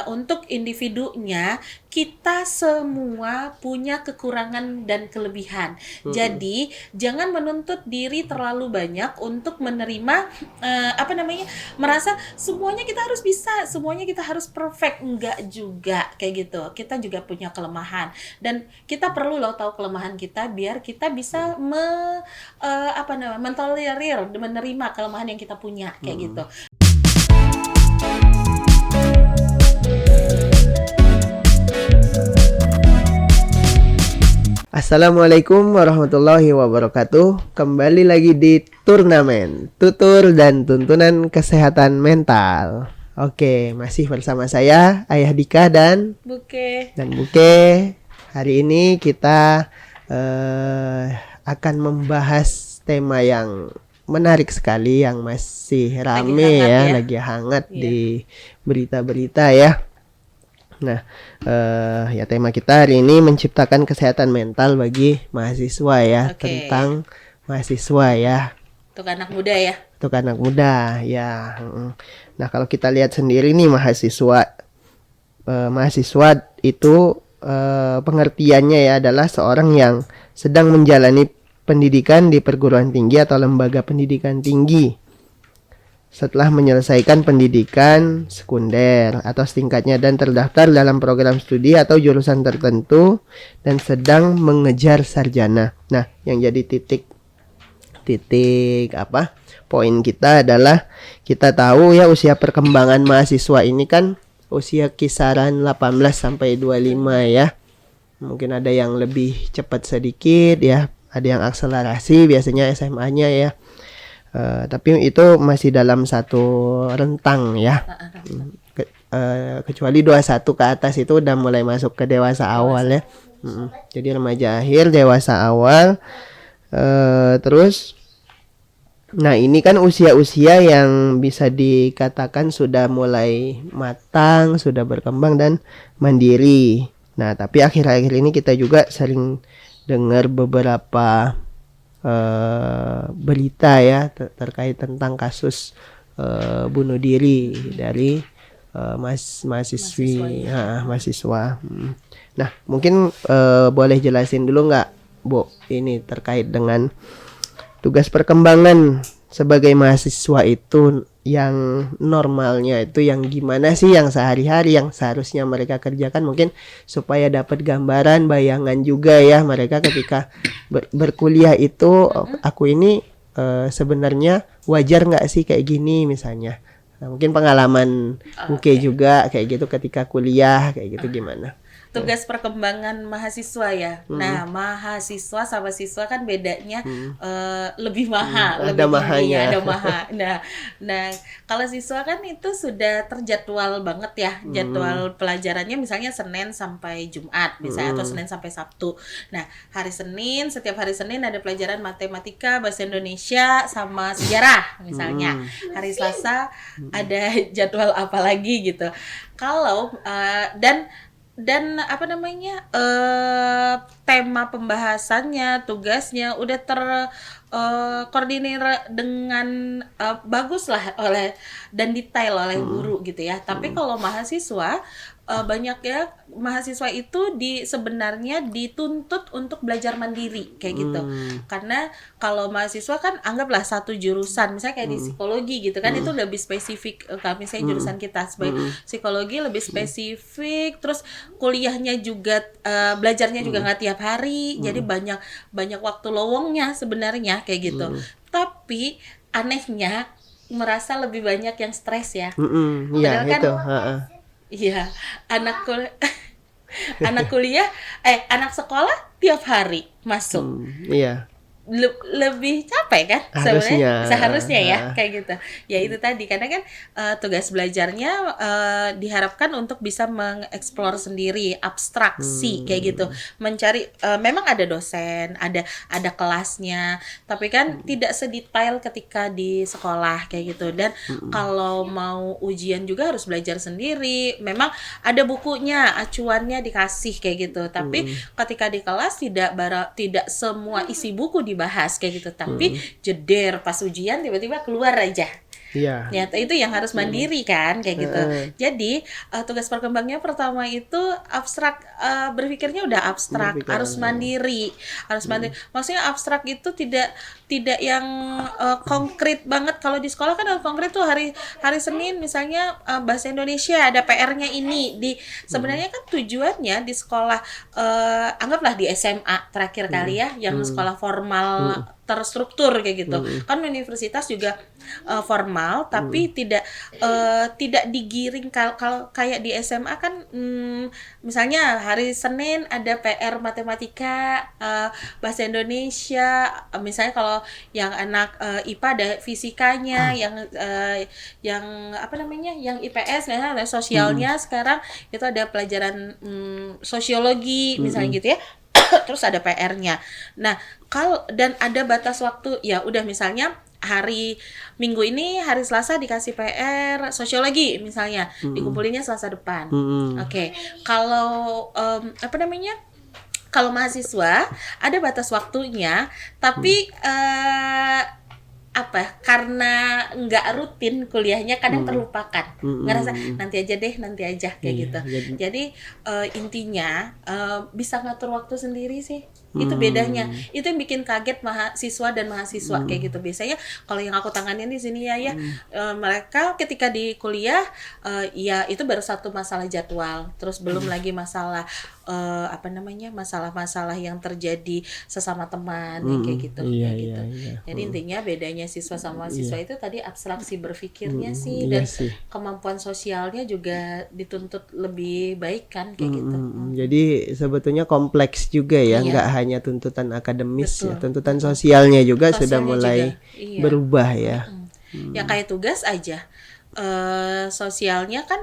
untuk individunya kita semua punya kekurangan dan kelebihan. Jadi jangan menuntut diri terlalu banyak untuk menerima merasa semuanya kita harus bisa, semuanya kita harus perfect. Enggak juga kayak gitu. Kita juga punya kelemahan dan kita perlu loh tahu kelemahan kita biar kita bisa mentolerir, menerima kelemahan yang kita punya kayak gitu. Assalamualaikum warahmatullahi wabarakatuh. Kembali lagi di Turnamen, tutur dan tuntunan kesehatan mental. Oke, masih bersama saya Ayah Dika dan Buke. Hari ini kita akan membahas tema yang menarik sekali, yang masih rame lagi hangat di berita-berita ya. Nah, ya tema kita hari ini menciptakan kesehatan mental bagi mahasiswa ya, tentang mahasiswa ya. Untuk anak muda ya. Untuk anak muda ya. Nah, kalau kita lihat sendiri nih mahasiswa itu pengertiannya ya adalah seorang yang sedang menjalani pendidikan di perguruan tinggi atau lembaga pendidikan tinggi setelah menyelesaikan pendidikan sekunder atau setingkatnya dan terdaftar dalam program studi atau jurusan tertentu dan sedang mengejar sarjana. Nah, yang jadi poin kita adalah kita tahu ya usia perkembangan mahasiswa ini kan usia kisaran 18 sampai 25 ya. Mungkin ada yang lebih cepat sedikit ya, ada yang akselerasi biasanya SMA-nya ya. Tapi itu masih dalam satu rentang ya. Kecuali 21 ke atas itu udah mulai masuk ke dewasa awal ya. Jadi remaja akhir, dewasa awal. Terus nah ini kan usia-usia yang bisa dikatakan sudah mulai matang, sudah berkembang dan mandiri. Nah, tapi akhir-akhir ini kita juga sering dengar beberapa berita ya terkait tentang kasus bunuh diri dari mahasiswa. Nah, mungkin boleh jelasin dulu nggak, Bu, ini terkait dengan tugas perkembangan sebagai mahasiswa itu yang normalnya itu yang gimana sih, yang sehari-hari yang seharusnya mereka kerjakan, mungkin supaya dapat gambaran bayangan juga ya mereka ketika berkuliah itu aku ini sebenarnya wajar nggak sih kayak gini misalnya. Nah, mungkin pengalaman Buke juga kayak gitu ketika kuliah kayak gitu gimana? Tugas perkembangan mahasiswa ya. Nah, mahasiswa sama siswa kan bedanya lebih mahal, ada mahanya. ada maha. Nah, kalau siswa kan itu sudah terjadwal banget ya. Jadwal pelajarannya misalnya Senin sampai Jumat, misalnya atau Senin sampai Sabtu. Nah, setiap hari Senin ada pelajaran matematika, bahasa Indonesia sama sejarah misalnya. Hari Selasa ada jadwal apa lagi gitu. Kalau dan tema pembahasannya, tugasnya udah terkoordinir dengan bagus lah dan detail oleh guru gitu ya. Tapi kalau mahasiswa banyak ya mahasiswa itu sebenarnya dituntut untuk belajar mandiri kayak gitu. Karena kalau mahasiswa kan anggaplah satu jurusan, misalnya kayak di psikologi gitu kan, itu lebih spesifik. Kalau misalnya jurusan kita sebagai psikologi lebih spesifik, terus kuliahnya juga belajarnya juga nggak tiap hari, jadi banyak waktu lowongnya sebenarnya kayak gitu. Tapi anehnya merasa lebih banyak yang stres ya. Iya itu. Iya, anak sekolah tiap hari masuk. Iya. Lebih capek kan seharusnya ya kayak gitu ya. Itu tadi karena kan tugas belajarnya diharapkan untuk bisa mengeksplor sendiri, abstraksi kayak gitu, mencari memang ada dosen, ada kelasnya, tapi kan tidak sedetail ketika di sekolah kayak gitu. Dan kalau mau ujian juga harus belajar sendiri, memang ada bukunya, acuannya dikasih kayak gitu, tapi ketika di kelas tidak semua isi buku dibahas kayak gitu, tapi jeder pas ujian tiba-tiba keluar aja Iya. Ya, itu yang harus mandiri kan kayak gitu. Jadi tugas perkembangnya pertama itu abstrak, berpikirnya udah abstrak, Berpikiran, harus mandiri, harus mandiri. Maksudnya abstrak itu tidak yang konkret banget. Kalau di sekolah kan harus konkret tuh hari hari Senin misalnya bahasa Indonesia ada PR-nya ini. Sebenarnya kan tujuannya di sekolah, anggaplah di SMA terakhir kali ya, yang sekolah formal terstruktur kayak gitu. Kan universitas juga formal tapi tidak digiring kalau kayak di SMA kan, misalnya hari Senin ada PR matematika, bahasa Indonesia, misalnya kalau yang anak IPA ada fisikanya, yang apa namanya, yang IPS misalnya ada sosialnya, sekarang itu ada pelajaran sosiologi misalnya gitu ya. Terus ada PR-nya. Nah, dan ada batas waktu, ya udah misalnya hari Minggu ini hari Selasa dikasih PR sosiologi misalnya, dikumpulinnya Selasa depan. Oke. Kalau apa namanya? Kalau mahasiswa ada batas waktunya, tapi karena nggak rutin kuliahnya kadang terlupakan, ngerasa nanti aja kayak gitu. Jadi intinya bisa ngatur waktu sendiri sih, itu bedanya. Itu yang bikin kaget mahasiswa dan mahasiswa kayak gitu. Biasanya kalau yang aku tanganin di sini ya mereka ketika di kuliah ya itu baru satu masalah jadwal, terus belum lagi masalah masalah-masalah yang terjadi sesama teman kayak gitu. Iya, kayak gitu. iya. Jadi intinya bedanya siswa sama mahasiswa itu tadi abstraksi berpikirnya sih, iya dan sih. kemampuan sosialnya juga dituntut lebih baik kan kayak gitu. Jadi sebetulnya kompleks juga ya, Iya. nggak hanya tuntutan akademis ya, Betul. tuntutan sosialnya juga sudah Sosialnya mulai juga, iya. berubah ya. Ya kayak tugas aja. Sosialnya kan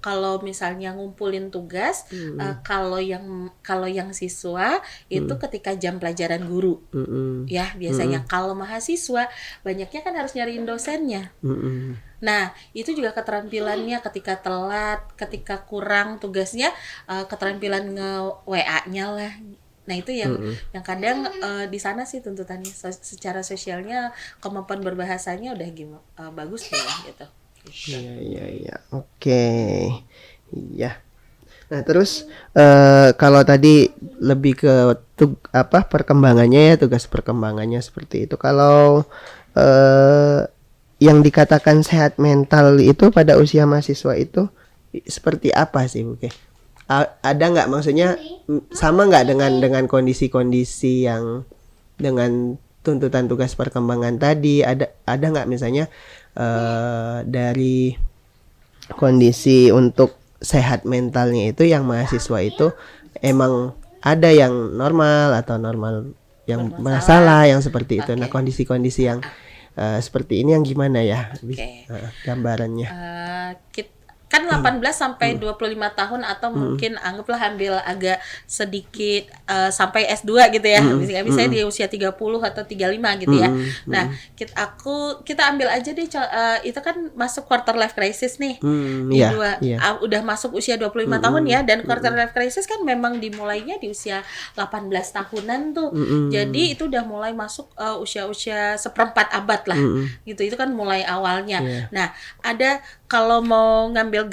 kalau misalnya ngumpulin tugas, kalau yang siswa itu ketika jam pelajaran guru, ya biasanya. Kalau mahasiswa banyaknya kan harus nyariin dosennya. Nah itu juga keterampilannya, ketika telat, ketika kurang tugasnya, keterampilan nge-WA-nya lah. Nah itu yang kadang di sana sih tuntutannya secara sosialnya, kemampuan berbahasanya udah bagus tuh ya gitu. Iya. Oke. Iya. Nah, terus kalau tadi lebih ke perkembangannya ya, tugas perkembangannya seperti itu. Kalau yang dikatakan sehat mental itu pada usia mahasiswa itu seperti apa sih, Buke? Ada nggak, maksudnya sama nggak dengan kondisi-kondisi yang dengan tuntutan tugas perkembangan tadi? Ada nggak misalnya dari kondisi untuk sehat mentalnya itu yang mahasiswa itu emang ada yang normal atau normal yang masalah yang seperti itu. Nah, kondisi-kondisi yang seperti ini yang gimana ya gambarannya? Kan 18 sampai 25 tahun atau mungkin anggaplah ambil agak sedikit sampai S2 gitu ya. Misalnya di usia 30 atau 35 gitu ya. Nah, kita ambil aja deh itu kan masuk quarter life crisis nih. Udah masuk usia 25 tahun ya, dan quarter life crisis kan memang dimulainya di usia 18 tahunan tuh. Jadi itu udah mulai masuk usia-usia seperempat abad lah. Gitu. Itu kan mulai awalnya. Nah, ada kalau mau ngambil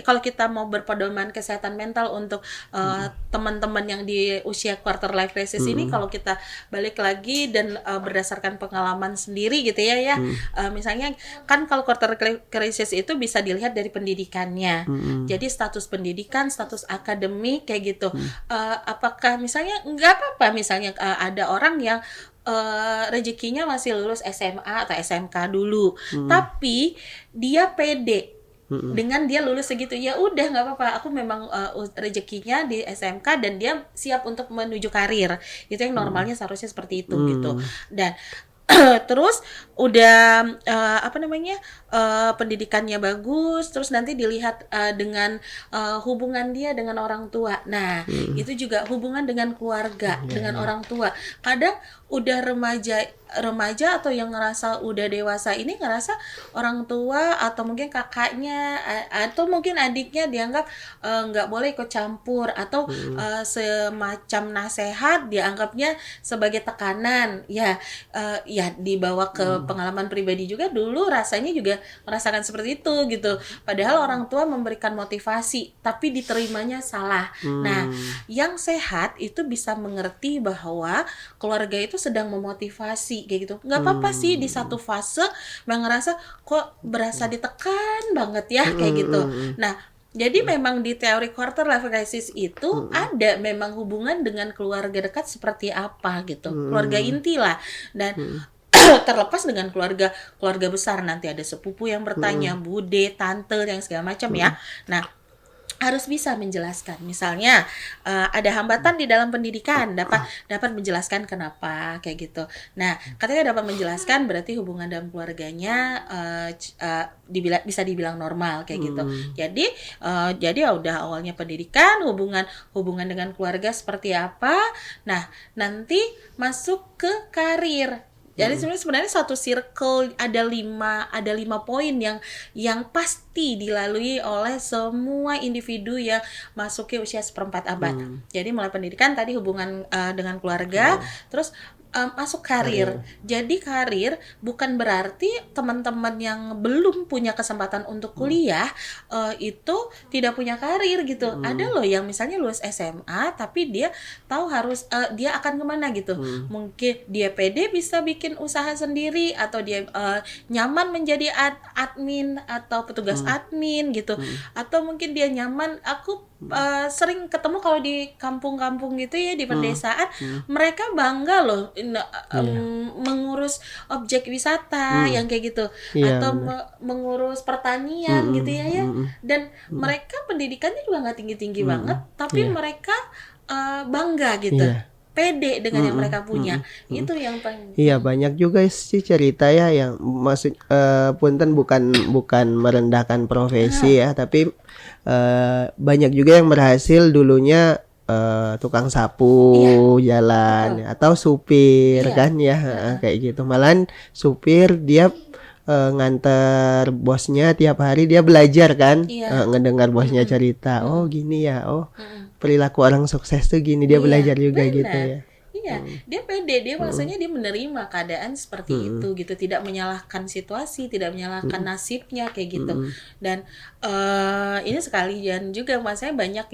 kalau kita mau berpedoman kesehatan mental untuk teman-teman yang di usia quarter life crisis ini, kalau kita balik lagi dan berdasarkan pengalaman sendiri gitu ya, misalnya kan kalau quarter crisis itu bisa dilihat dari pendidikannya. Jadi status pendidikan, status akademik kayak gitu. Apakah misalnya nggak apa-apa misalnya ada orang yang rezekinya masih lulus SMA atau SMK dulu, tapi dia pede dengan dia lulus segitu, ya udah nggak apa-apa, aku memang rezekinya di SMK dan dia siap untuk menuju karir. Itu yang normalnya seharusnya seperti itu gitu. Dan terus udah pendidikannya bagus, terus nanti dilihat dengan hubungan dia dengan orang tua. Nah, itu juga hubungan dengan keluarga, dengan orang tua. Kadang udah remaja atau yang ngerasa udah dewasa ini ngerasa orang tua atau mungkin kakaknya atau mungkin adiknya dianggap nggak boleh ikut campur atau semacam nasehat dianggapnya sebagai tekanan. Ya dibawa ke pengalaman pribadi juga, dulu rasanya juga merasakan seperti itu gitu, padahal orang tua memberikan motivasi tapi diterimanya salah. Nah, yang sehat itu bisa mengerti bahwa keluarga itu sedang memotivasi kayak gitu. Nggak apa-apa sih di satu fase ngerasa kok berasa ditekan banget ya kayak gitu. Nah, jadi memang di teori quarter life crisis itu ada memang hubungan dengan keluarga dekat seperti apa gitu, keluarga inti lah. Dan terlepas dengan keluarga besar, nanti ada sepupu yang bertanya, bude, tante, yang segala macam ya. Nah, harus bisa menjelaskan. Misalnya ada hambatan di dalam pendidikan, dapat menjelaskan kenapa kayak gitu. Nah, ketika dapat menjelaskan berarti hubungan dalam keluarganya bisa dibilang normal kayak gitu. Jadi ya udah awalnya pendidikan, hubungan dengan keluarga seperti apa. Nah, nanti masuk ke karir. Jadi sebenarnya satu circle ada lima poin yang pasti dilalui oleh semua individu yang masuki usia seperempat abad. Jadi mulai pendidikan tadi, hubungan dengan keluarga, terus masuk karir. Jadi karir bukan berarti teman-teman yang belum punya kesempatan untuk kuliah itu tidak punya karir gitu. Ada loh yang misalnya lulus SMA tapi dia tahu harus dia akan kemana gitu. Mungkin dia pede bisa bikin usaha sendiri, atau dia nyaman menjadi admin atau petugas admin gitu. Atau mungkin dia nyaman, aku sering ketemu kalau di kampung-kampung gitu ya, di pedesaan, mereka bangga loh mengurus objek wisata yang kayak gitu, atau mengurus pertanian gitu ya. Dan mereka pendidikannya juga nggak tinggi-tinggi banget, tapi mereka bangga gitu, pede dengan yang mereka punya. Itu yang paling. Iya, banyak juga sih cerita ya yang maksud punten bukan merendahkan profesi ya, tapi banyak juga yang berhasil dulunya tukang sapu jalan atau supir kan ya, kayak gitu. Malahan supir dia nganter bosnya tiap hari, dia belajar kan, ngedengar bosnya cerita, oh gini ya, oh perilaku orang sukses tuh gini, dia belajar juga gitu ya. Iya, dia pede, dia maksudnya dia menerima keadaan seperti itu gitu, tidak menyalahkan situasi, tidak menyalahkan nasibnya kayak gitu. Dan ini sekalian juga maksudnya banyak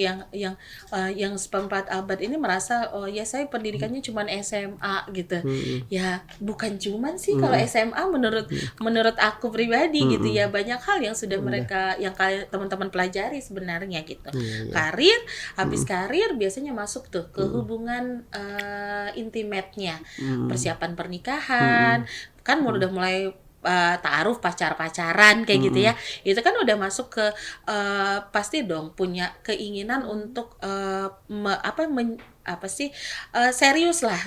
yang seperempat abad ini merasa oh ya saya pendidikannya cuma SMA gitu. Ya bukan cuman sih, kalau SMA menurut aku pribadi gitu ya, banyak hal yang sudah mereka yang kalian teman-teman pelajari sebenarnya gitu. Karir, habis karir biasanya masuk tuh ke hubungan intimate-nya, persiapan pernikahan, kan udah mulai ta'aruf, pacaran kayak gitu ya. Itu kan udah masuk ke pasti dong punya keinginan untuk serius lah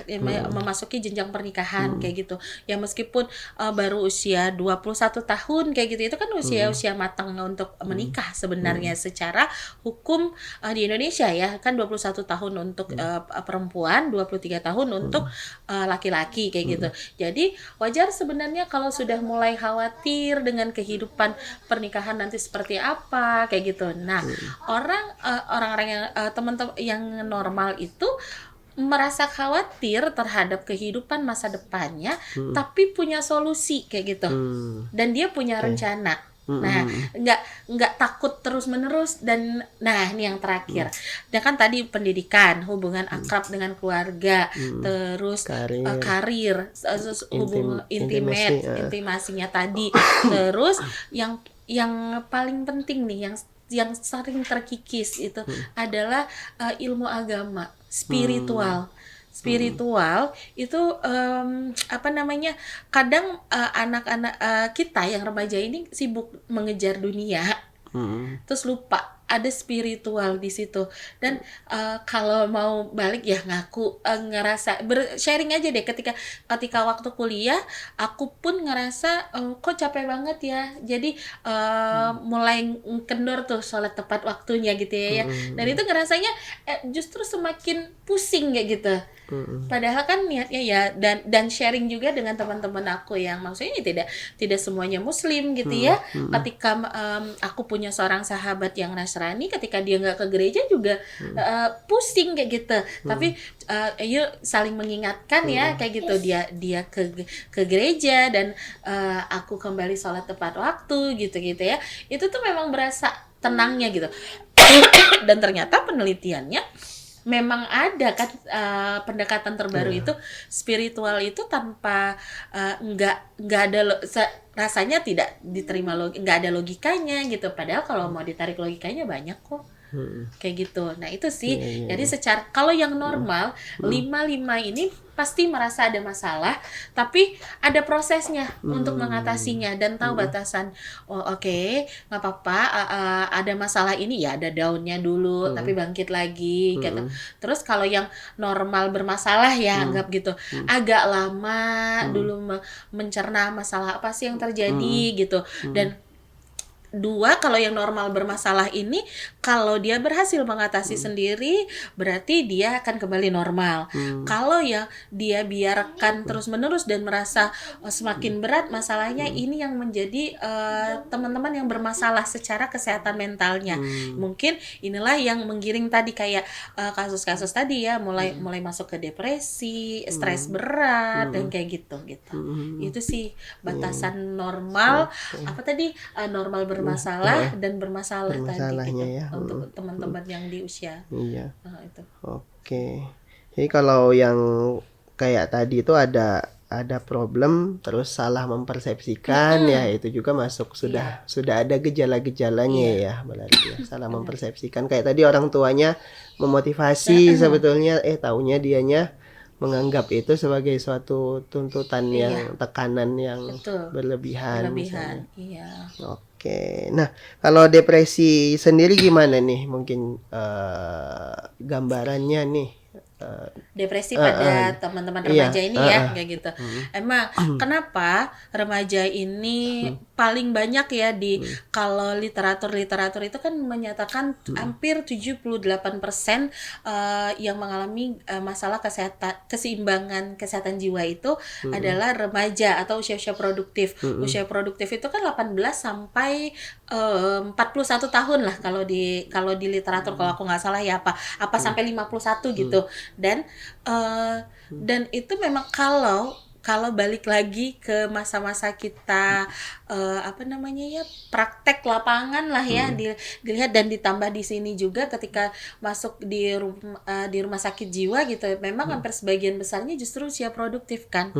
memasuki jenjang pernikahan kayak gitu. Ya meskipun baru usia 21 tahun kayak gitu, itu kan usia matang untuk menikah sebenarnya secara hukum di Indonesia ya. Kan 21 tahun untuk perempuan, 23 tahun untuk laki-laki kayak gitu. Jadi wajar sebenarnya kalau sudah mulai khawatir dengan kehidupan pernikahan nanti seperti apa kayak gitu. Nah, orang-orang yang teman-teman yang normal itu merasa khawatir terhadap kehidupan masa depannya, tapi punya solusi kayak gitu, dan dia punya rencana. Nah, nggak takut terus menerus. Dan nah ini yang terakhir, dan kan tadi pendidikan, hubungan akrab dengan keluarga, terus karir, hubungan intimasinya tadi, terus yang paling penting nih, yang sering terkikis itu adalah ilmu agama, spiritual itu kadang anak-anak kita yang remaja ini sibuk mengejar dunia, terus lupa ada spiritual di situ. Dan kalau mau balik ya ngaku ngerasa sharing aja deh, ketika waktu kuliah aku pun ngerasa kok capek banget ya. Jadi mulai kendor tuh sholat tepat waktunya gitu ya. Dan itu ngerasanya justru semakin pusing kayak gitu. Padahal kan niatnya ya, dan sharing juga dengan teman-teman aku yang maksudnya tidak semuanya muslim gitu ya. Ketika aku punya seorang sahabat yang Nasrani, ketika dia nggak ke gereja juga pusing kayak gitu. Tapi ayo saling mengingatkan ya kayak gitu, dia ke gereja dan aku kembali sholat tepat waktu gitu ya. Itu tuh memang berasa tenangnya gitu. Dan ternyata penelitiannya memang ada kan pendekatan terbaru itu spiritual itu tanpa nggak ada rasanya tidak diterima, nggak ada logikanya gitu. Padahal kalau mau ditarik logikanya banyak kok. Kayak gitu. Nah itu sih. Jadi secara kalau yang normal 55 ini pasti merasa ada masalah, tapi ada prosesnya untuk mengatasinya dan tahu batasan. Oh oke, nggak apa-apa, ada masalah ini ya ada down-nya dulu, tapi bangkit lagi gitu. Terus kalau yang normal bermasalah ya anggap gitu, agak lama dulu mencerna masalah apa sih yang terjadi gitu. Dan dua, kalau yang normal bermasalah ini, kalau dia berhasil mengatasi sendiri, berarti dia akan kembali normal. Kalau ya dia biarkan terus-menerus dan merasa semakin berat masalahnya, ini yang menjadi teman-teman yang bermasalah secara kesehatan mentalnya. Mungkin inilah yang menggiring tadi kayak kasus-kasus tadi ya, mulai masuk ke depresi, stres berat dan kayak gitu. Itu sih batasan normal. Apa tadi normal bermasalah dan bermasalah tadi gitu ya. untuk teman-teman yang di usia itu. Oke. Jadi kalau yang kayak tadi itu ada problem terus salah mempersepsikan ya, itu juga masuk sudah ada gejala-gejalanya ya berarti ya. Salah mempersepsikan kayak tadi orang tuanya memotivasi sebetulnya taunya dianya menganggap itu sebagai suatu tuntutan yang tekanan yang berlebihan. Iya. Oke. Nah, kalau depresi sendiri gimana nih? Mungkin gambarannya nih. Depresi pada teman-teman remaja ini ya kayak gitu. Emang kenapa remaja ini paling banyak ya di kalau literatur itu kan menyatakan hampir 78% yang mengalami masalah keseimbangan kesehatan jiwa itu adalah remaja atau usia produktif. Usia produktif itu kan 18 sampai 41 tahun lah kalau di literatur, kalau aku nggak salah ya apa sampai 51 gitu. Dan itu memang kalau balik lagi ke masa-masa kita praktek lapangan lah ya, dilihat dan ditambah di sini juga ketika masuk di rumah sakit jiwa gitu, memang hampir sebagian besarnya justru usia produktif kan.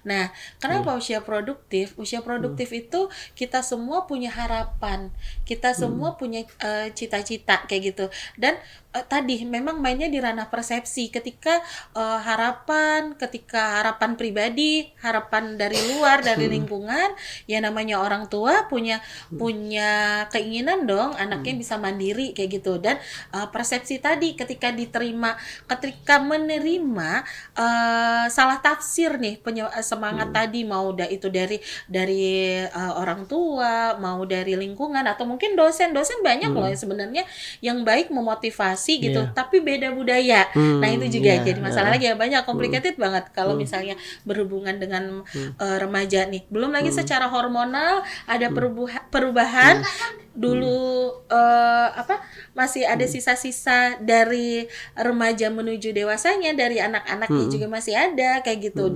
Nah, kenapa usia produktif? Usia produktif itu kita semua punya harapan, kita semua punya cita-cita kayak gitu. Dan tadi memang mainnya di ranah persepsi ketika harapan pribadi, harapan dari luar, dari lingkungan, ya namanya orang tua punya keinginan dong anaknya bisa mandiri kayak gitu. Dan persepsi tadi ketika menerima salah tafsir nih semangat tadi, mau itu dari orang tua, mau dari lingkungan, atau mungkin dosen banyak loh sebenarnya yang baik memotivasi gitu, tapi beda budaya. Nah itu juga jadi masalah lagi ya, banyak complicated banget kalau misalnya berhubungan dengan remaja nih. Belum lagi secara hormonal ada perubahan. Dulu masih ada sisa-sisa dari remaja menuju dewasanya, dari anak-anaknya juga masih ada kayak gitu.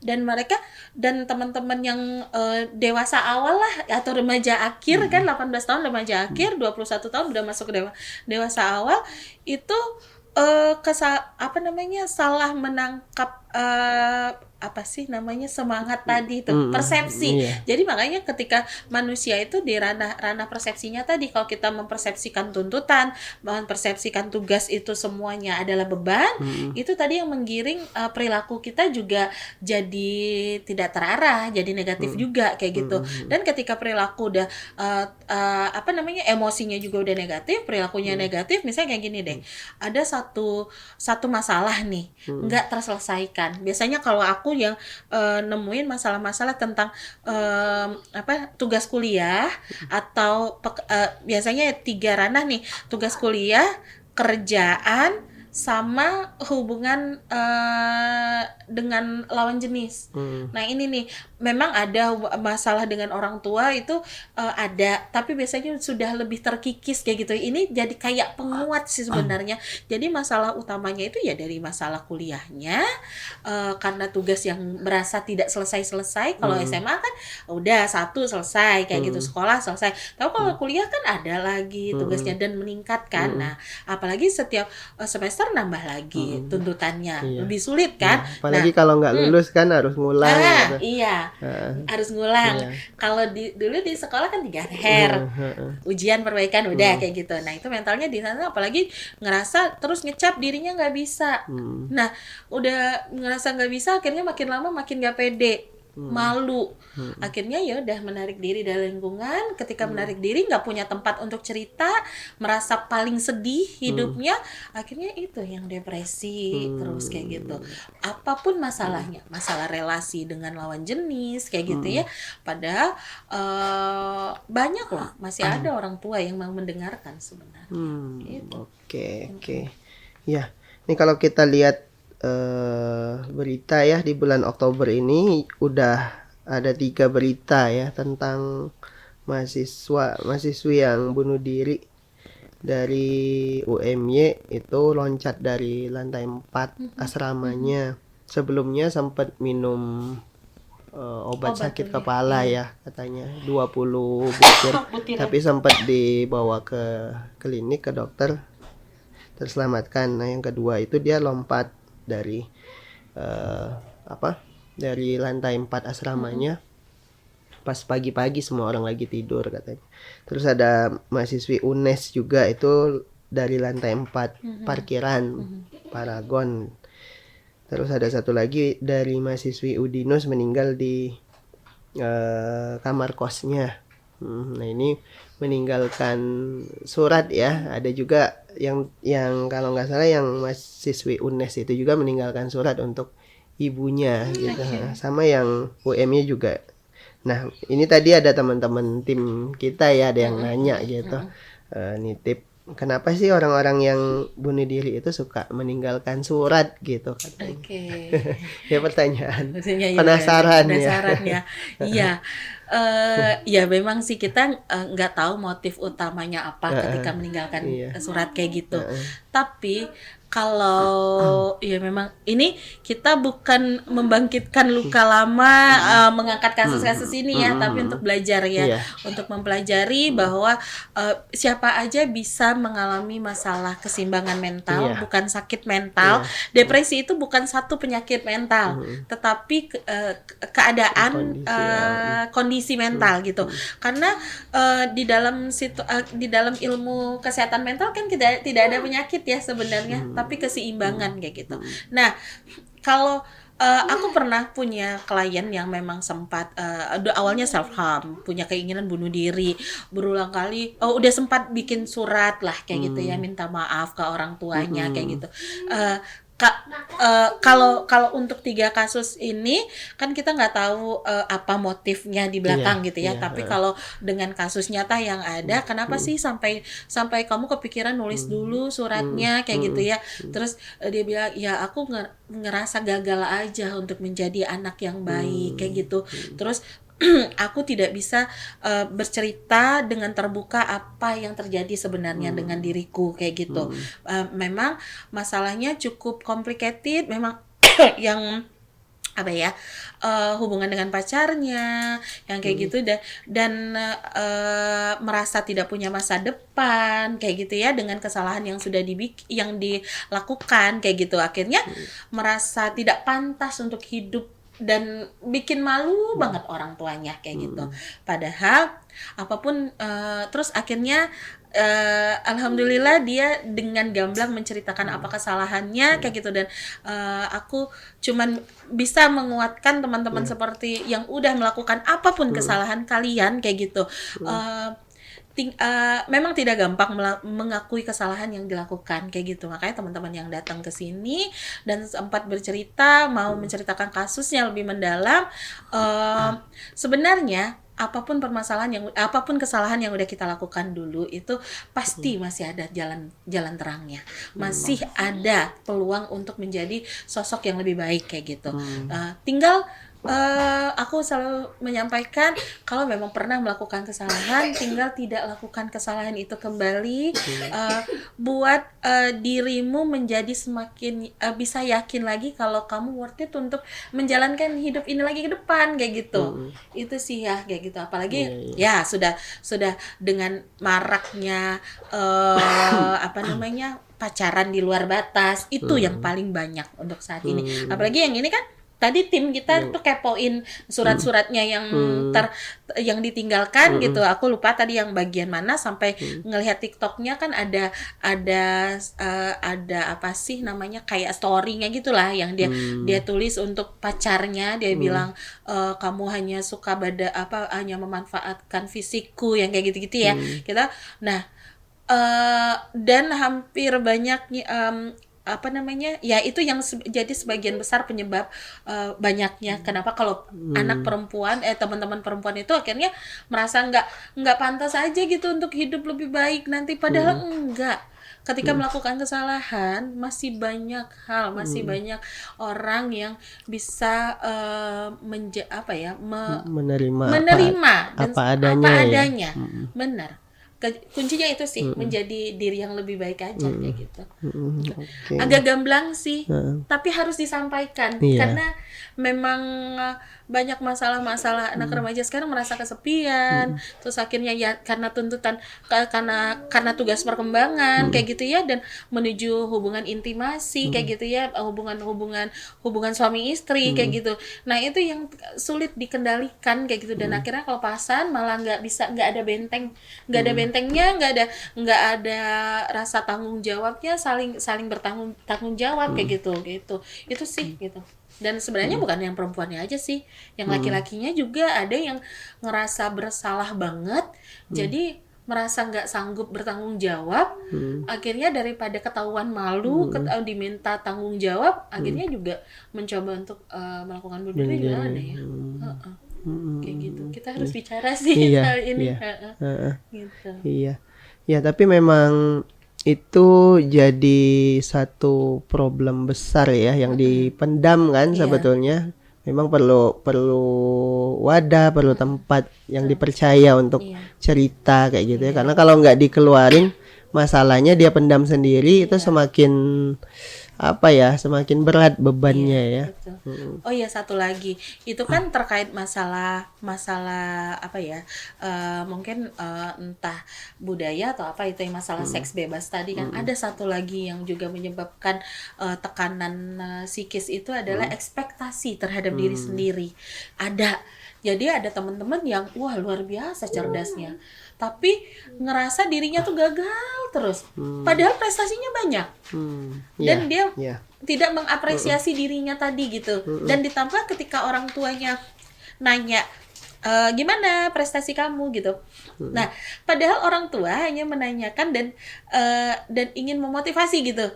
Dan mereka dan teman-teman yang dewasa awal lah atau remaja akhir kan, 18 tahun remaja akhir, 21 tahun udah masuk ke dewasa awal, itu salah menangkap apa sih namanya, semangat tadi itu, persepsi. Iya. Jadi makanya ketika manusia itu di ranah persepsinya tadi, kalau kita mempersepsikan tuntutan, mempersepsikan tugas itu semuanya adalah beban, itu tadi yang menggiring perilaku kita juga jadi tidak terarah, jadi negatif juga kayak gitu. Dan ketika perilaku udah apa namanya, emosinya juga udah negatif, perilakunya negatif, misalnya kayak gini deh, ada satu masalah nih nggak terselesaikan. Biasanya kalau aku yang nemuin masalah-masalah tentang apa, tugas kuliah atau biasanya 3 ranah nih, tugas kuliah, kerjaan, sama hubungan dengan lawan jenis. Nah ini nih, memang ada masalah dengan orang tua itu ada, tapi biasanya sudah lebih terkikis kayak gitu. Ini jadi kayak penguat sih sebenarnya. Jadi masalah utamanya itu ya dari masalah kuliahnya, karena tugas yang merasa tidak selesai-selesai. Kalau SMA kan udah 1 selesai kayak gitu, sekolah selesai. Tapi kalau kuliah kan ada lagi tugasnya dan meningkatkan. Nah, apalagi setiap semester nambah lagi tuntutannya, lebih sulit kan. Apalagi kalau nggak lulus kan harus ngulang gitu. Iya, harus ngulang. Kalau dulu di sekolah kan 3 HR, ujian perbaikan udah kayak gitu. Nah itu mentalnya di sana, apalagi ngerasa terus ngecap dirinya nggak bisa. Nah udah ngerasa nggak bisa, akhirnya makin lama makin nggak pede, malu. Akhirnya ya udah menarik diri dari lingkungan. Ketika menarik diri, nggak punya tempat untuk cerita, merasa paling sedih hidupnya, akhirnya itu yang depresi terus kayak gitu. Apapun masalahnya, masalah relasi dengan lawan jenis kayak gitu ya. Padahal banyak loh, masih ada orang tua yang mau mendengarkan sebenarnya. Gitu. Oke. Ya, ini kalau kita lihat berita ya, di bulan Oktober ini udah ada 3 berita ya tentang mahasiswi yang bunuh diri dari UMY, itu loncat dari lantai 4 asramanya. Sebelumnya sempat minum obat sakit kepala ya, katanya 20 butir. Tapi sempat dibawa ke klinik, ke dokter, terselamatkan. Nah yang kedua itu dia lompat dari dari lantai 4 asramanya pas pagi-pagi semua orang lagi tidur katanya. Terus ada mahasiswi UNES juga itu dari lantai 4 parkiran Paragon. Terus ada satu lagi dari mahasiswi UDINUS meninggal di kamar kosnya. Nah ini meninggalkan surat ya. Ada juga yang kalau nggak salah yang mahasiswi UNES itu juga meninggalkan surat untuk ibunya gitu. Sama yang UM-nya juga. Nah ini tadi ada teman-teman tim kita ya, ada yang nanya gitu, nitip, kenapa sih orang-orang yang bunuh diri itu suka meninggalkan surat gitu katanya. Ya pertanyaan penasaran ya. Iya. Ya memang sih kita nggak tahu motif utamanya apa ketika meninggalkan surat kayak gitu. Tapi kalau ya memang ini kita bukan membangkitkan luka lama, mengangkat kasus-kasus ini ya, tapi untuk belajar ya, untuk mempelajari bahwa siapa aja bisa mengalami masalah keseimbangan mental, bukan sakit mental. Depresi itu bukan satu penyakit mental, tetapi keadaan kondisi mental gitu. Karena di dalam ilmu kesehatan mental kan tidak ada penyakit ya sebenarnya, tapi keseimbangan kayak gitu. Nah, kalau aku pernah punya klien yang memang sempat awalnya self harm, punya keinginan bunuh diri, berulang kali udah sempat bikin surat lah kayak gitu ya, minta maaf ke orang tuanya kayak gitu. Kalau untuk 3 kasus ini kan kita nggak tahu apa motifnya di belakang gitu ya. Tapi kalau dengan kasus nyata yang ada, kenapa sih sampai kamu kepikiran nulis dulu suratnya kayak gitu ya. Terus dia bilang ya aku ngerasa gagal aja untuk menjadi anak yang baik kayak gitu. Terus aku tidak bisa bercerita dengan terbuka apa yang terjadi sebenarnya dengan diriku kayak gitu. Memang masalahnya cukup complicated, memang yang apa ya, hubungan dengan pacarnya yang kayak gitu, dan merasa tidak punya masa depan kayak gitu ya, dengan kesalahan yang sudah yang dilakukan kayak gitu, akhirnya merasa tidak pantas untuk hidup dan bikin malu banget orang tuanya kayak gitu. Padahal apapun, terus akhirnya alhamdulillah dia dengan gamblang menceritakan apa kesalahannya kayak gitu, dan aku cuman bisa menguatkan teman-teman seperti yang udah melakukan apapun kesalahan kalian kayak gitu. Memang tidak gampang mengakui kesalahan yang dilakukan kayak gitu, makanya teman-teman yang datang ke sini dan sempat bercerita mau menceritakan kasusnya lebih mendalam, sebenarnya apapun kesalahan yang udah kita lakukan dulu itu pasti masih ada jalan terangnya, masih ada peluang untuk menjadi sosok yang lebih baik kayak gitu. Tinggal aku selalu menyampaikan, kalau memang pernah melakukan kesalahan, tinggal tidak lakukan kesalahan itu kembali. Buat dirimu menjadi semakin bisa yakin lagi kalau kamu worth it untuk menjalankan hidup ini lagi ke depan kayak gitu. Itu sih ya kayak gitu. Apalagi ya sudah dengan maraknya apa namanya, pacaran di luar batas, itu yang paling banyak untuk saat ini. Apalagi yang ini kan tadi tim kita tuh kepoin surat-suratnya yang ditinggalkan gitu. Aku lupa tadi yang bagian mana, sampai ngelihat TikToknya kan ada apa sih namanya, kayak story-nya gitulah yang dia tulis untuk pacarnya. Dia bilang, kamu hanya suka hanya memanfaatkan fisikku, yang kayak gitu-gitu ya. Nah, dan hampir banyak apa namanya ya, itu yang jadi sebagian besar penyebab banyaknya kenapa kalau anak perempuan teman-teman perempuan itu akhirnya merasa nggak pantas aja gitu untuk hidup lebih baik nanti, padahal enggak. Ketika melakukan kesalahan masih banyak masih banyak orang yang bisa menerima dan apa adanya. Benar. Kuncinya itu sih, menjadi diri yang lebih baik aja kayak gitu. Okay. Agak gamblang sih, tapi harus disampaikan karena memang banyak masalah-masalah anak remaja sekarang merasa kesepian, terus akhirnya ya karena tuntutan karena tugas perkembangan kayak gitu ya, dan menuju hubungan intimasi kayak gitu ya, hubungan suami istri kayak gitu. Nah, itu yang sulit dikendalikan kayak gitu, dan akhirnya kelepasan malah nggak ada bentengnya, nggak ada rasa tanggung jawabnya, saling bertanggung jawab kayak gitu. Itu sih gitu. Dan sebenarnya bukan yang perempuannya aja sih, yang laki-lakinya juga ada yang ngerasa bersalah banget, jadi merasa nggak sanggup bertanggung jawab, akhirnya daripada ketahuan malu, diminta tanggung jawab, akhirnya juga mencoba untuk melakukan bunuh diri juga ada ya. Kayak gitu, kita harus bicara sih soal ini. Gitu. Iya, tapi memang itu jadi satu problem besar ya yang dipendam kan sebetulnya. Memang perlu wadah, perlu tempat yang dipercaya untuk cerita kayak gitu ya. Karena kalau nggak dikeluarin masalahnya, dia pendam sendiri, itu semakin semakin berat bebannya ya. Betul. Oh iya, satu lagi itu kan terkait masalah apa ya, mungkin entah budaya atau apa itu, yang masalah seks bebas tadi kan. Ada satu lagi yang juga menyebabkan tekanan psikis itu adalah ekspektasi terhadap diri sendiri. Jadi ada teman-teman yang wah luar biasa cerdasnya, tapi ngerasa dirinya tuh gagal terus, padahal prestasinya banyak, dan dia tidak mengapresiasi dirinya tadi gitu. Dan ditambah ketika orang tuanya nanya, gimana prestasi kamu gitu, nah padahal orang tua hanya menanyakan dan ingin memotivasi gitu,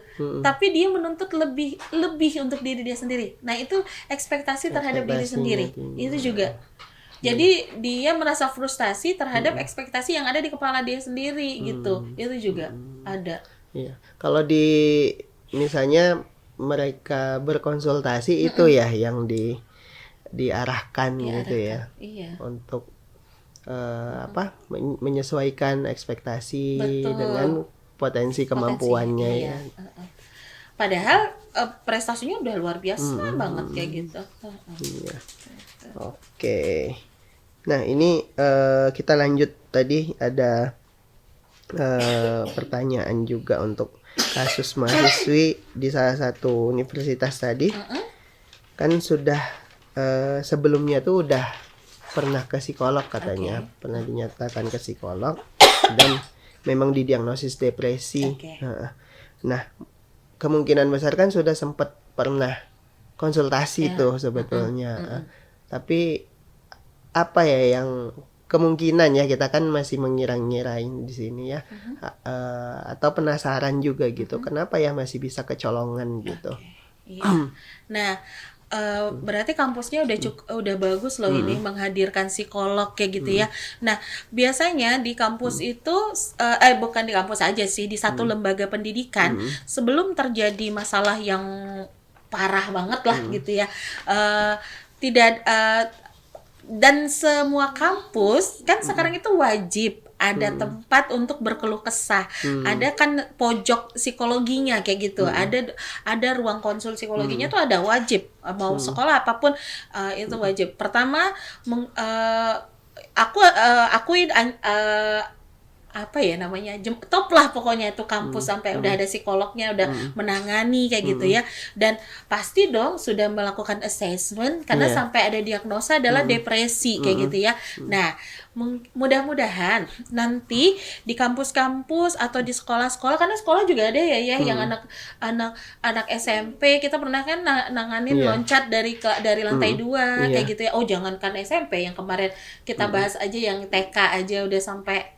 tapi dia menuntut lebih untuk diri dia sendiri. Nah, itu ekspektasi terhadap diri sendiri itu juga. Jadi dia merasa frustasi terhadap ekspektasi yang ada di kepala dia sendiri gitu. Itu juga ada. Iya. Kalau misalnya mereka berkonsultasi itu ya yang diarahkan gitu ya. Iya. Untuk menyesuaikan ekspektasi dengan potensi kemampuannya ya. padahal prestasinya udah luar biasa banget kayak gitu. Iya. Oke. Nah, ini kita lanjut, tadi ada pertanyaan juga untuk kasus mahasiswi di salah satu universitas tadi. Kan sudah sebelumnya tuh udah pernah ke psikolog katanya, pernah dinyatakan ke psikolog dan memang didiagnosis depresi. Nah, kemungkinan besar kan sudah sempat pernah konsultasi tuh sebetulnya. Tapi apa ya yang kemungkinan, ya kita kan masih mengira-ngirain di sini ya, atau penasaran juga gitu, kenapa ya masih bisa kecolongan gitu. Iya. Nah, berarti kampusnya udah bagus loh ini menghadirkan psikolog kayak gitu ya. Nah, biasanya di kampus itu bukan di kampus aja sih, di satu lembaga pendidikan sebelum terjadi masalah yang parah banget lah gitu ya. Tidak dan semua kampus kan sekarang itu wajib ada tempat untuk berkeluh kesah. Ada kan pojok psikologinya kayak gitu. Ada ruang konsul psikologinya tuh ada, wajib. Mau sekolah apapun itu wajib. Pertama aku akuin apa ya namanya, top lah pokoknya itu kampus sampai udah ada psikolognya, udah menangani kayak gitu ya. Dan pasti dong sudah melakukan assessment karena sampai ada diagnosa adalah depresi kayak gitu ya. Nah, mudah-mudahan nanti di kampus-kampus atau di sekolah-sekolah, karena sekolah juga ada ya yang anak SMP kita pernah kan nanganin loncat dari lantai 2 kayak gitu ya. Oh, jangankan SMP, yang kemarin kita bahas aja yang TK aja udah sampai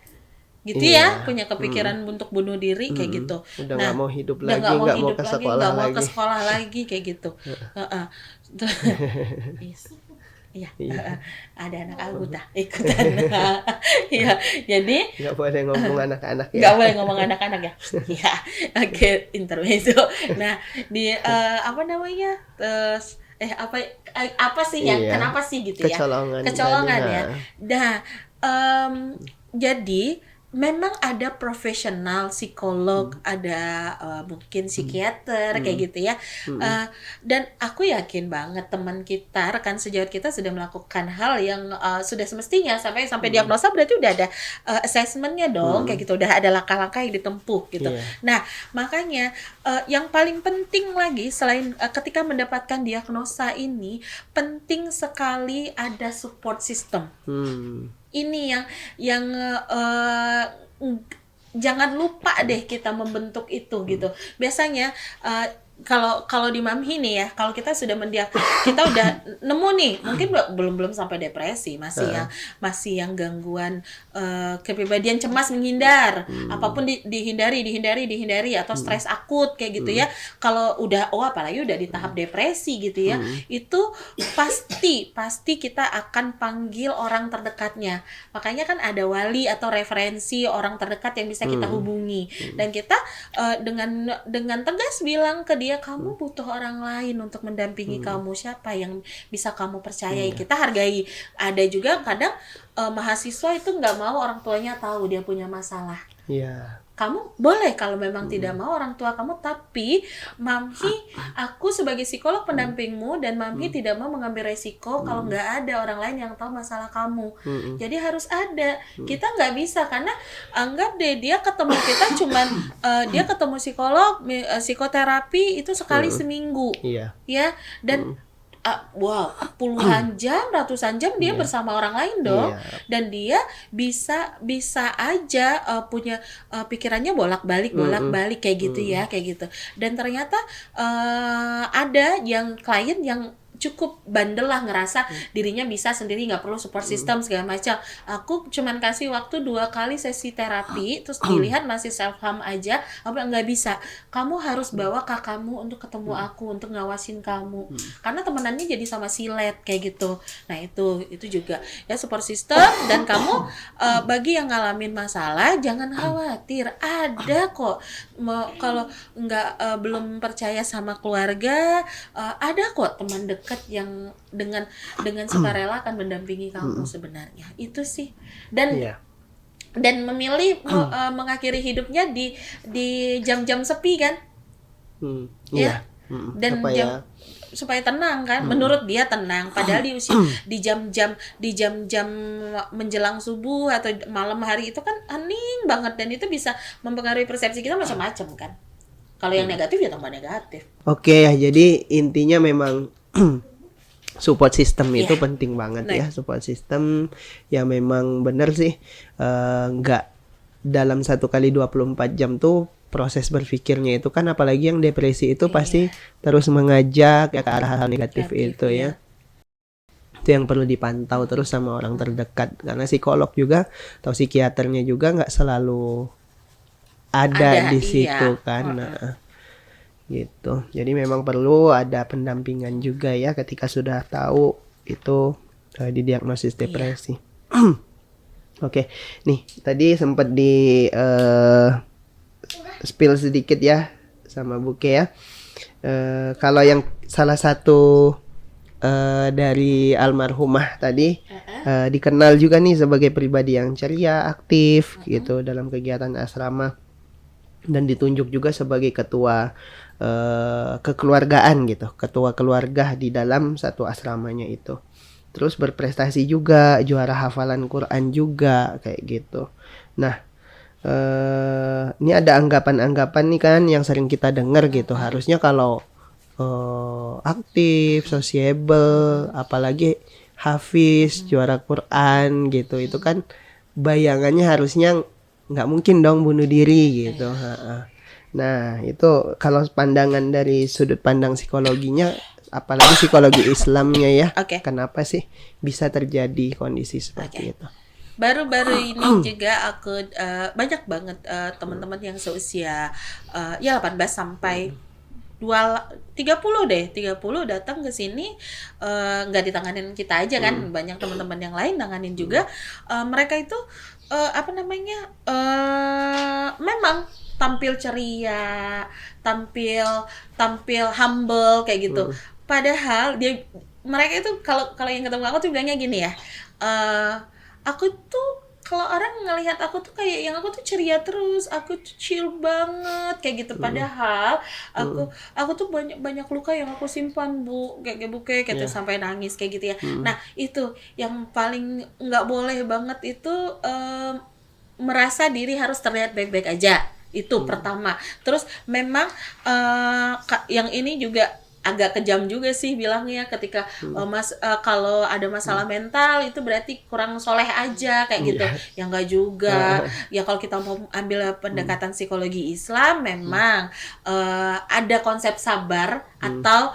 gitu ya, punya kepikiran untuk bunuh diri kayak gitu. Udah nggak mau hidup lagi, nggak mau ke sekolah nggak mau lagi. ke sekolah lagi kayak gitu. Iya, ada anak anggota ikutan. Iya, jadi nggak boleh ngomong anak-anak ya. Nggak boleh ngomong anak-anak ya. Iya, oke, intermezzo. Nah, di apa namanya? Apa sih yang kenapa sih gitu ya? Kecolongan ya. Nah, jadi memang ada profesional psikolog, ada mungkin psikiater kayak gitu ya. Dan aku yakin banget teman kita, rekan sejawat kita sudah melakukan hal yang sudah semestinya sampai diagnosa, berarti udah ada assessmentnya dong kayak gitu, udah ada langkah-langkah yang ditempuh gitu. Nah, makanya yang paling penting lagi selain ketika mendapatkan diagnosa ini, penting sekali ada support system. Ini yang jangan lupa deh kita membentuk itu gitu. Biasanya kalau di Mamhi nih ya, kalau kita sudah kita udah nemu nih, mungkin belum sampai depresi, masih yang gangguan kepribadian cemas menghindar, apapun dihindari atau stres akut kayak gitu ya. Kalau udah apalagi udah di tahap depresi gitu ya, itu pasti kita akan panggil orang terdekatnya. Makanya kan ada wali atau referensi orang terdekat yang bisa kita hubungi, dan kita dengan tegas bilang ke dia, kamu butuh orang lain untuk mendampingi kamu, siapa yang bisa kamu percayai. Kita hargai. Ada juga kadang mahasiswa itu nggak mau orang tuanya tahu dia punya masalah. Kamu boleh kalau memang tidak mau orang tua kamu, tapi Mamhi, aku sebagai psikolog pendampingmu, dan Mamhi tidak mau mengambil resiko kalau nggak ada orang lain yang tahu masalah kamu. Jadi harus ada. Kita nggak bisa, karena anggap deh dia ketemu kita cuman dia ketemu psikolog, psikoterapi itu sekali seminggu, ya, dan puluhan jam, ratusan jam dia bersama orang lain dong. Dan dia bisa aja punya pikirannya bolak-balik kayak gitu ya, kayak gitu. Dan ternyata ada yang klien yang cukup bandel lah, ngerasa dirinya bisa sendiri, nggak perlu support system segala macam. Aku cuman kasih waktu 2 kali sesi terapi, terus dilihat masih self harm aja, nggak bisa. Kamu harus bawa kakakmu untuk ketemu aku, untuk ngawasin kamu, karena temenannya jadi sama silet kayak gitu. Nah itu juga ya support system. Dan kamu bagi yang ngalamin masalah, jangan khawatir, ada kok. Kalau nggak belum percaya sama keluarga, ada kok teman dekat yang dengan sukarela akan mendampingi kamu sebenarnya. Itu sih. Dan memilih mengakhiri hidupnya di jam-jam sepi kan. Iya. Dan Apa ya? supaya tenang kan, menurut dia tenang, padahal di usia di jam-jam menjelang subuh atau malam hari itu kan hening banget, dan itu bisa mempengaruhi persepsi kita macam-macam kan. Kalau yang negatif ya tambah negatif. Oke ya, jadi intinya memang support system itu Iya. penting banget Nah. ya. Support system ya memang benar sih, nggak dalam 1 kali 24 jam tuh proses berpikirnya itu kan, apalagi yang depresi itu pasti terus mengajak ya ke arah hal negatif itu ya. Itu yang perlu dipantau terus sama orang terdekat, karena psikolog juga atau psikiaternya juga nggak selalu ada di situ kan. Nah, gitu. Jadi memang perlu ada pendampingan juga ya ketika sudah tahu itu didiagnosis depresi. Oke, nih tadi sempat di spill sedikit ya sama Buke ya. Kalau yang salah satu dari almarhumah tadi dikenal juga nih sebagai pribadi yang ceria, aktif gitu dalam kegiatan asrama, dan ditunjuk juga sebagai ketua kekeluargaan gitu, ketua keluarga di dalam satu asramanya itu. Terus berprestasi juga, juara hafalan Quran juga kayak gitu. Nah, ini ada anggapan-anggapan nih kan yang sering kita dengar gitu. Harusnya kalau aktif, sociable, apalagi hafiz, juara Quran gitu, itu kan bayangannya harusnya nggak mungkin dong bunuh diri gitu. Nah, itu kalau pandangan dari sudut pandang psikologinya, apalagi psikologi Islamnya ya, kenapa sih bisa terjadi kondisi seperti itu? Baru-baru ini juga aku banyak banget teman-teman yang seusia ya 18 sampai 30 datang ke sini, nggak ditanganin kita aja kan, banyak teman-teman yang lain nanganin juga. Mereka itu memang tampil ceria, tampil humble kayak gitu. Padahal mereka itu kalau yang ketemu aku tuh bilangnya gini ya, aku tuh kalau orang ngelihat aku tuh kayak yang aku tuh ceria terus, aku tuh chill banget kayak gitu. Padahal aku tuh banyak luka yang aku simpan, Bu, kayak gitu sampai nangis kayak gitu ya. Nah, itu yang paling nggak boleh banget itu merasa diri harus terlihat baik-baik aja. Itu pertama. Terus memang yang ini juga agak kejam juga sih bilangnya ketika kalau ada masalah mental itu berarti kurang soleh aja kayak gitu. Ya enggak juga. Ya kalau kita mau ambil pendekatan psikologi Islam, memang ada konsep sabar atau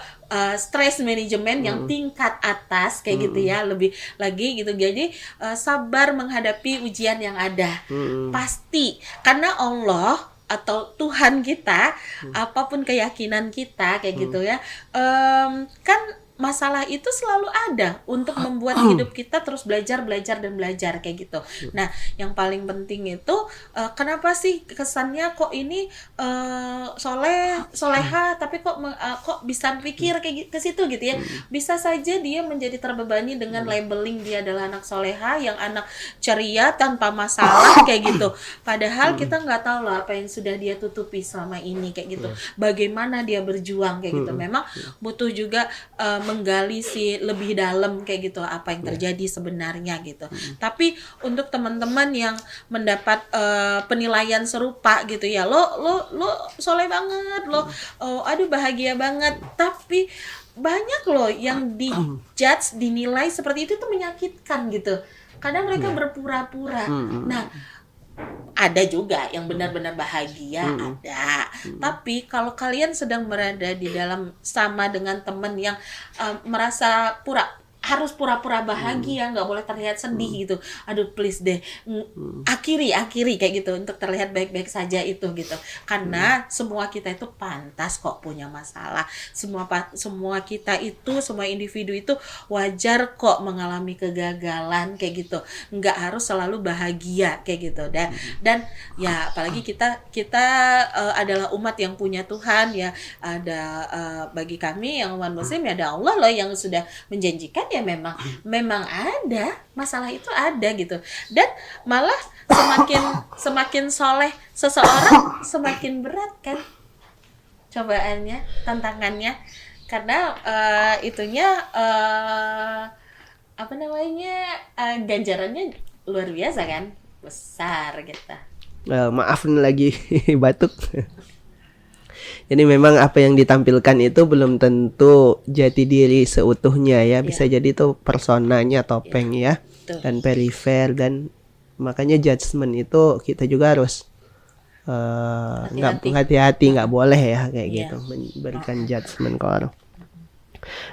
stress management yang tingkat atas kayak gitu ya, lebih lagi gitu. Jadi sabar menghadapi ujian yang ada. Pasti karena Allah atau Tuhan kita, apapun keyakinan kita kayak gitu ya, kan masalah itu selalu ada untuk membuat hidup kita terus belajar kayak gitu. Nah, yang paling penting itu kenapa sih kesannya kok ini soleha tapi kok bisa pikir kayak ke situ gitu ya. Bisa saja dia menjadi terbebani dengan labeling dia adalah anak soleha, yang anak ceria tanpa masalah kayak gitu. Padahal kita nggak tahu loh apa yang sudah dia tutupi selama ini kayak gitu. Bagaimana dia berjuang kayak gitu. Memang butuh juga menggali si lebih dalam kayak gitu apa yang terjadi sebenarnya gitu. Tapi untuk teman-teman yang mendapat penilaian serupa gitu ya, lo soleh banget, lo aduh bahagia banget, tapi banyak loh yang dijudge, dinilai seperti itu tuh menyakitkan gitu. Kadang mereka berpura-pura. Nah, ada juga yang benar-benar bahagia, ada. Tapi kalau kalian sedang berada di dalam sama dengan teman yang merasa harus pura-pura bahagia, nggak boleh terlihat sedih gitu. Aduh, please deh, akhiri kayak gitu untuk terlihat baik-baik saja itu gitu. Karena semua kita itu pantas kok punya masalah. Semua kita itu, semua individu itu wajar kok mengalami kegagalan kayak gitu. Nggak harus selalu bahagia kayak gitu. Dan ya apalagi kita adalah umat yang punya Tuhan ya. Ada bagi kami yang umat muslim ya ada Allah loh yang sudah menjanjikan ya, memang ada masalah itu ada gitu. Dan malah semakin soleh seseorang semakin berat kan. cobaannya, tantangannya, karena itunya apa namanya ganjarannya luar biasa kan, besar gitu. Maaf nih lagi batuk. Jadi memang apa yang ditampilkan itu belum tentu jati diri seutuhnya ya. Bisa jadi itu personanya, topeng ya, Betul. dan perifer, dan makanya judgement itu kita juga harus nggak hati-hati, nggak boleh ya kayak gitu memberikan judgement ke orang.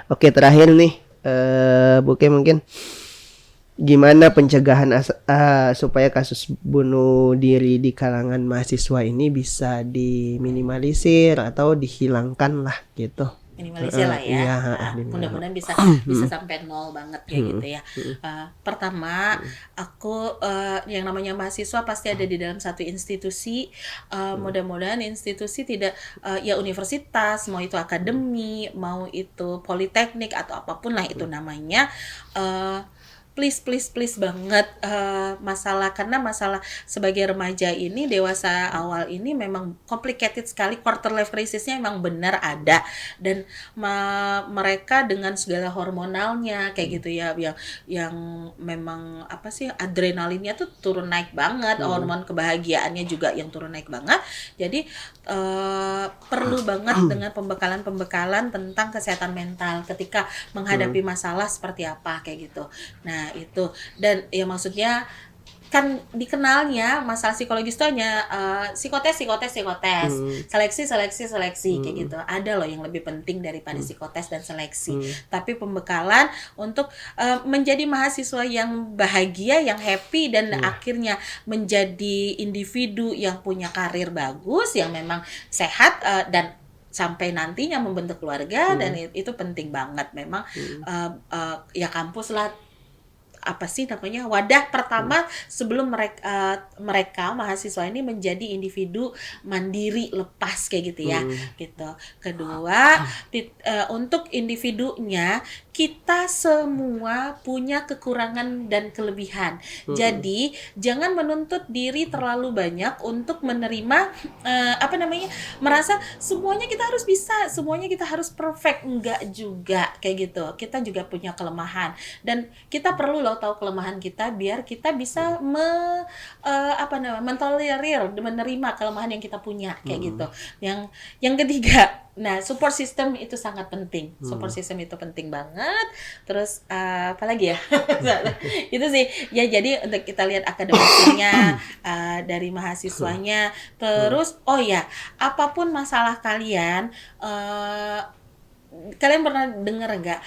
Oke, terakhir nih Buke, mungkin gimana pencegahan supaya kasus bunuh diri di kalangan mahasiswa ini bisa diminimalisir atau dihilangkan lah gitu. Minimalisir lah ya. Iya, Mudah-mudahan bisa sampai nol banget ya gitu ya. Pertama, aku yang namanya mahasiswa pasti ada di dalam satu institusi. Mudah-mudahan institusi tidak ya universitas, mau itu akademi, mau itu politeknik atau apapun lah itu namanya. Please banget karena masalah sebagai remaja ini, dewasa awal ini memang complicated sekali. Quarter life crisisnya memang benar ada, dan mereka dengan segala hormonalnya kayak gitu ya, yang memang apa sih, adrenalinnya tuh turun naik banget, hormon kebahagiaannya juga yang turun naik banget. Jadi perlu banget dengan pembekalan tentang kesehatan mental ketika menghadapi masalah seperti apa kayak gitu. Nah itu, dan ya maksudnya kan dikenalnya masalah psikologis itu hanya psikotes, seleksi kayak gitu. Ada loh yang lebih penting daripada psikotes dan seleksi. Tapi pembekalan untuk menjadi mahasiswa yang bahagia, yang happy, dan akhirnya menjadi individu yang punya karir bagus, yang memang sehat, dan sampai nantinya membentuk keluarga. Dan itu penting banget memang. Ya kampus lah, apa sih namanya, wadah pertama sebelum mereka mahasiswa ini menjadi individu mandiri, lepas kayak gitu ya gitu. Kedua, untuk individunya, kita semua punya kekurangan dan kelebihan. Jadi jangan menuntut diri terlalu banyak untuk menerima merasa semuanya kita harus bisa, semuanya kita harus perfect. Enggak juga kayak gitu. Kita juga punya kelemahan, dan kita perlu loh tahu kelemahan kita biar kita bisa mentolerir, menerima kelemahan yang kita punya kayak gitu. Yang ketiga, nah, support system itu sangat penting. Support system itu penting banget. Terus apa lagi ya? Itu sih. Ya jadi untuk kita lihat akademisinya dari mahasiswanya. Terus oh ya, apapun masalah kalian, kalian pernah dengar enggak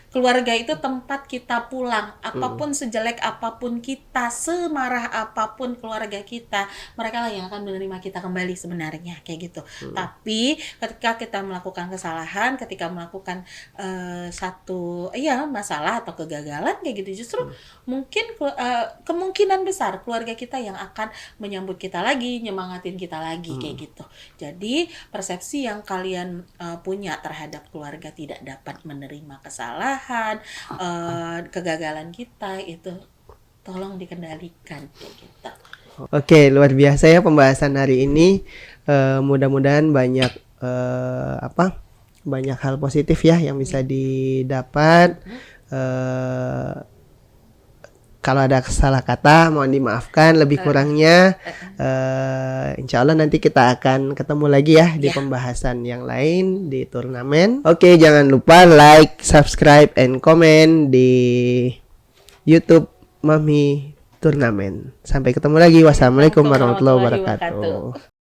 keluarga itu tempat kita pulang. Apapun sejelek apapun kita, semarah apapun keluarga kita, mereka lah yang akan menerima kita kembali sebenarnya kayak gitu. Tapi ketika kita melakukan kesalahan, ketika melakukan satu masalah atau kegagalan kayak gitu, justru mungkin kemungkinan besar keluarga kita yang akan menyambut kita lagi, nyemangatin kita lagi kayak gitu. Jadi persepsi yang kalian punya terhadap keluarga tidak dapat menerima kesalahan, kegagalan kita itu tolong dikendalikan kayak gitu. Oke, luar biasa ya pembahasan hari ini. Mudah-mudahan banyak banyak hal positif ya yang bisa didapat. Kalau ada salah kata mohon dimaafkan, lebih kurangnya insya Allah nanti kita akan ketemu lagi ya di pembahasan yang lain di turnamen. Oke, jangan lupa like, subscribe, and comment di YouTube Mami Turnamen. Sampai ketemu lagi. Wassalamualaikum warahmatullahi wabarakatuh.